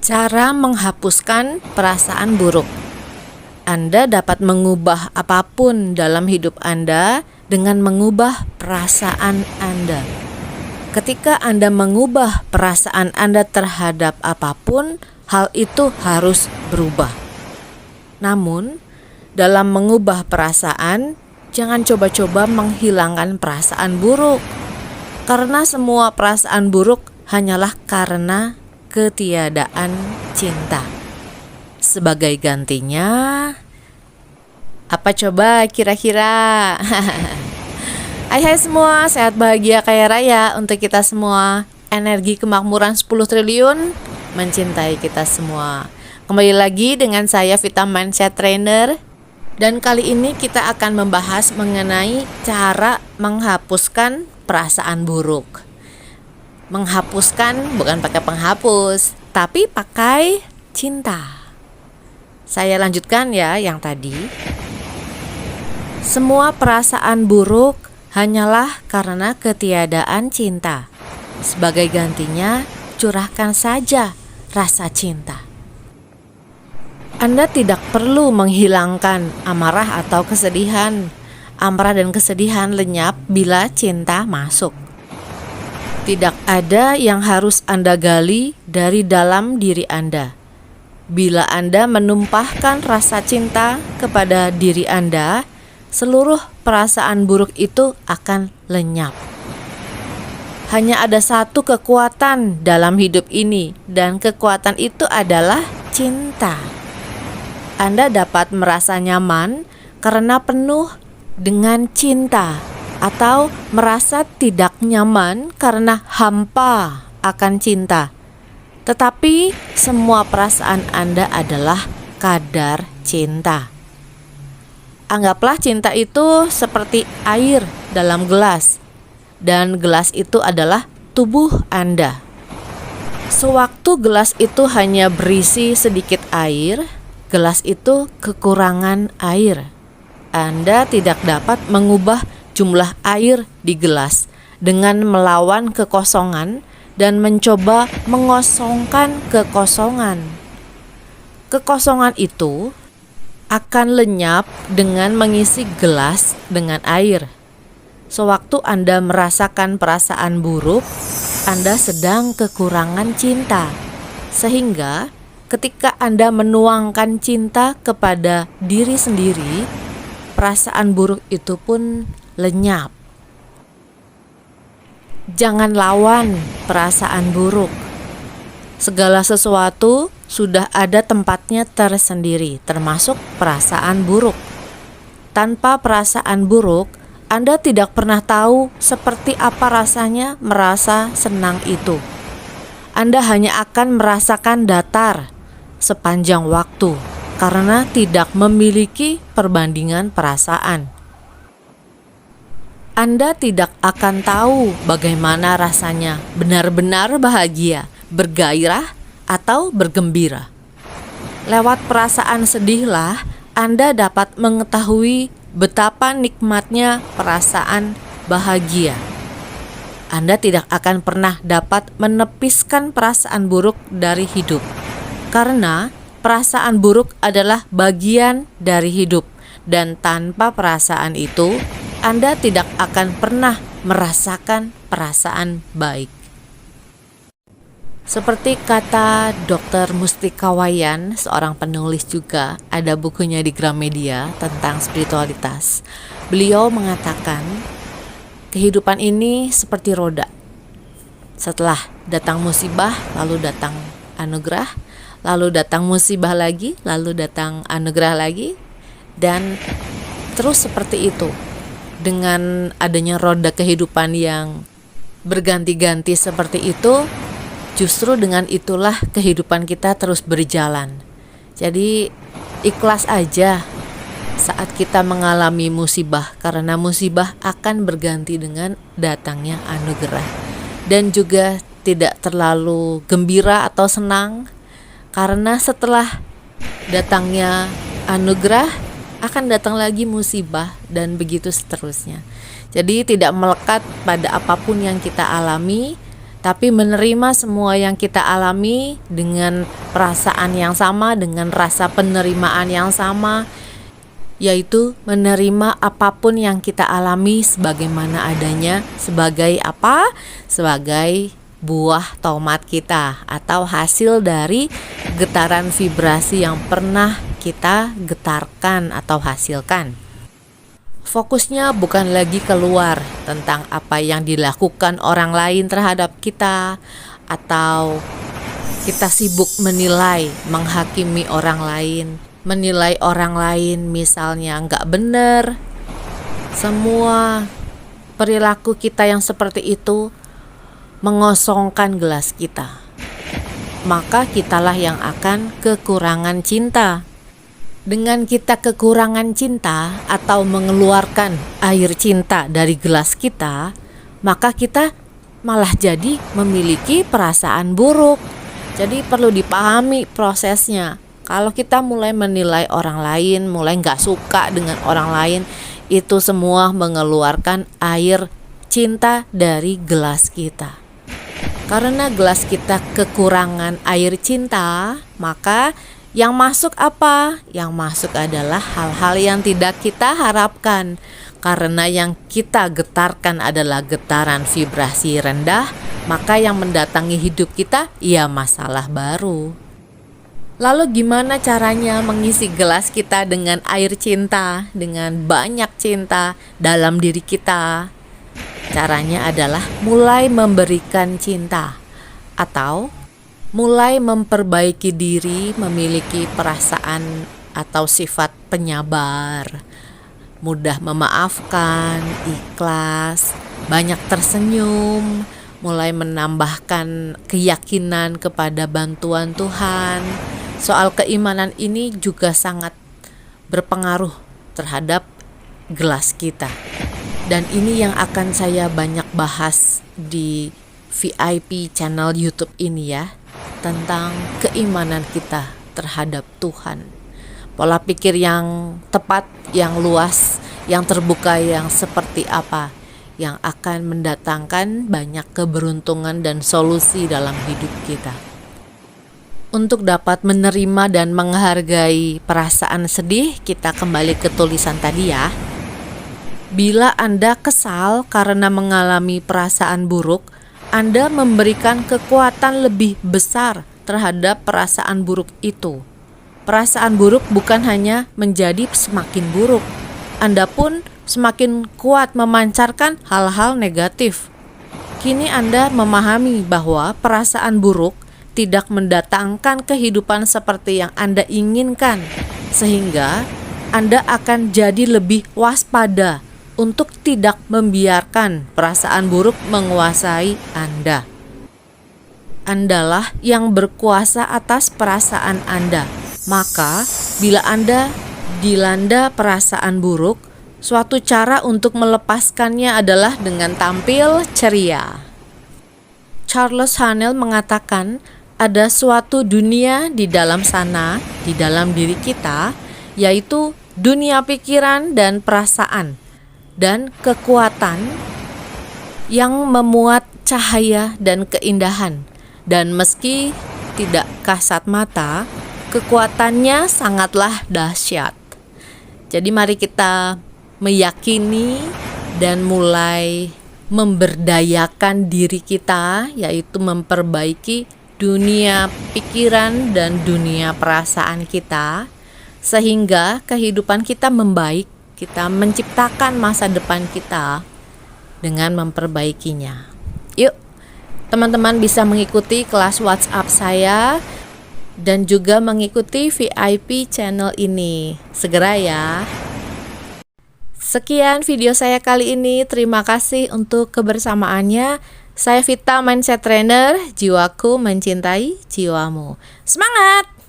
Cara menghapuskan perasaan buruk. Anda dapat mengubah apapun dalam hidup Anda dengan mengubah perasaan Anda. Ketika Anda mengubah perasaan Anda terhadap apapun, hal itu harus berubah. Namun, dalam mengubah perasaan, jangan coba-coba menghilangkan perasaan buruk. Karena semua perasaan buruk hanyalah karena ketiadaan cinta. Sebagai gantinya, apa coba kira-kira? Hai semua, sehat bahagia kaya raya untuk kita semua. Energi kemakmuran 10 triliun mencintai kita semua. Kembali lagi dengan saya Vita Mindset Trainer. Dan kali ini kita akan membahas mengenai cara menghapuskan perasaan buruk. Menghapuskan bukan pakai penghapus, tapi pakai cinta. Saya lanjutkan ya yang tadi. Semua perasaan buruk hanyalah karena ketiadaan cinta. Sebagai gantinya, curahkan saja rasa cinta. Anda tidak perlu menghilangkan amarah atau kesedihan. Amarah dan kesedihan lenyap bila cinta masuk. Tidak ada yang harus Anda gali dari dalam diri Anda. Bila Anda menumpahkan rasa cinta kepada diri Anda, seluruh perasaan buruk itu akan lenyap. Hanya ada satu kekuatan dalam hidup ini, dan kekuatan itu adalah cinta. Anda dapat merasa nyaman karena penuh dengan cinta, atau merasa tidak nyaman karena hampa akan cinta. Tetapi semua perasaan Anda adalah kadar cinta. Anggaplah cinta itu seperti air dalam gelas, dan gelas itu adalah tubuh Anda. Sewaktu gelas itu hanya berisi sedikit air, gelas itu kekurangan air. Anda tidak dapat mengubah jumlah air di gelas dengan melawan kekosongan dan mencoba mengosongkan kekosongan. Kekosongan itu akan lenyap dengan mengisi gelas dengan air. Sewaktu Anda merasakan perasaan buruk, Anda sedang kekurangan cinta. Sehingga ketika Anda menuangkan cinta kepada diri sendiri, perasaan buruk itu pun lenyap. Jangan lawan perasaan buruk. Segala sesuatu sudah ada tempatnya tersendiri, termasuk perasaan buruk. Tanpa perasaan buruk, Anda tidak pernah tahu seperti apa rasanya merasa senang itu. Anda hanya akan merasakan datar sepanjang waktu karena tidak memiliki perbandingan perasaan. Anda tidak akan tahu bagaimana rasanya benar-benar bahagia, bergairah, atau bergembira. Lewat perasaan sedihlah Anda dapat mengetahui betapa nikmatnya perasaan bahagia. Anda tidak akan pernah dapat menepiskan perasaan buruk dari hidup, karena perasaan buruk adalah bagian dari hidup, dan tanpa perasaan itu, Anda tidak akan pernah merasakan perasaan baik. Seperti kata Dr. Mustika Wayan, seorang penulis juga, ada bukunya di Gramedia tentang spiritualitas. Beliau mengatakan, kehidupan ini seperti roda. Setelah datang musibah, lalu datang anugerah, lalu datang musibah lagi, lalu datang anugerah lagi, dan terus seperti itu. Dengan adanya roda kehidupan yang berganti-ganti seperti itu, justru dengan itulah kehidupan kita terus berjalan. Jadi ikhlas aja saat kita mengalami musibah, karena musibah akan berganti dengan datangnya anugerah. Dan juga tidak terlalu gembira atau senang, karena setelah datangnya anugerah akan datang lagi musibah, dan begitu seterusnya. Jadi tidak melekat pada apapun yang kita alami, tapi menerima semua yang kita alami dengan perasaan yang sama, dengan rasa penerimaan yang sama, yaitu menerima apapun yang kita alami sebagaimana adanya, sebagai apa? Sebagai buah tomat kita atau hasil dari getaran vibrasi yang pernah kita getarkan atau hasilkan. Fokusnya bukan lagi keluar tentang apa yang dilakukan orang lain terhadap kita, atau kita sibuk menilai, menghakimi orang lain, menilai orang lain misalnya nggak benar. Semua perilaku kita yang seperti itu mengosongkan gelas kita. Maka kitalah yang akan kekurangan cinta. Dengan kita kekurangan cinta atau mengeluarkan air cinta dari gelas kita, maka kita malah jadi memiliki perasaan buruk. Jadi perlu dipahami prosesnya. Kalau kita mulai menilai orang lain, mulai gak suka dengan orang lain, itu semua mengeluarkan air cinta dari gelas kita. Karena gelas kita kekurangan air cinta, maka yang masuk apa? Yang masuk adalah hal-hal yang tidak kita harapkan. Karena yang kita getarkan adalah getaran vibrasi rendah, maka yang mendatangi hidup kita ya masalah baru. Lalu gimana caranya mengisi gelas kita dengan air cinta, dengan banyak cinta dalam diri kita? Caranya adalah mulai memberikan cinta atau mulai memperbaiki diri, memiliki perasaan atau sifat penyabar, mudah memaafkan, ikhlas, banyak tersenyum, mulai menambahkan keyakinan kepada bantuan Tuhan. Soal keimanan ini juga sangat berpengaruh terhadap gelas kita. Dan ini yang akan saya banyak bahas di VIP channel YouTube ini ya, tentang keimanan kita terhadap Tuhan. Pola pikir yang tepat, yang luas, yang terbuka, yang seperti apa yang akan mendatangkan banyak keberuntungan dan solusi dalam hidup kita. Untuk dapat menerima dan menghargai perasaan sedih, kita kembali ke tulisan tadi ya. Bila Anda kesal karena mengalami perasaan buruk, Anda memberikan kekuatan lebih besar terhadap perasaan buruk itu. Perasaan buruk bukan hanya menjadi semakin buruk, Anda pun semakin kuat memancarkan hal-hal negatif. Kini Anda memahami bahwa perasaan buruk tidak mendatangkan kehidupan seperti yang Anda inginkan, sehingga Anda akan jadi lebih waspada untuk tidak membiarkan perasaan buruk menguasai Anda. Andalah yang berkuasa atas perasaan Anda. Maka, bila Anda dilanda perasaan buruk, suatu cara untuk melepaskannya adalah dengan tampil ceria. Charles Haanel mengatakan, ada suatu dunia di dalam sana, di dalam diri kita, yaitu dunia pikiran dan perasaan, dan kekuatan yang memuat cahaya dan keindahan. Dan meski tidak kasat mata, kekuatannya sangatlah dahsyat. Jadi mari kita meyakini dan mulai memberdayakan diri kita, yaitu memperbaiki dunia pikiran dan dunia perasaan kita, sehingga kehidupan kita membaik. Kita menciptakan masa depan kita dengan memperbaikinya. Yuk, teman-teman bisa mengikuti kelas WhatsApp saya dan juga mengikuti VIP channel ini. Segera ya. Sekian video saya kali ini. Terima kasih untuk kebersamaannya. Saya Vita, Mindset Trainer. Jiwaku mencintai jiwamu. Semangat!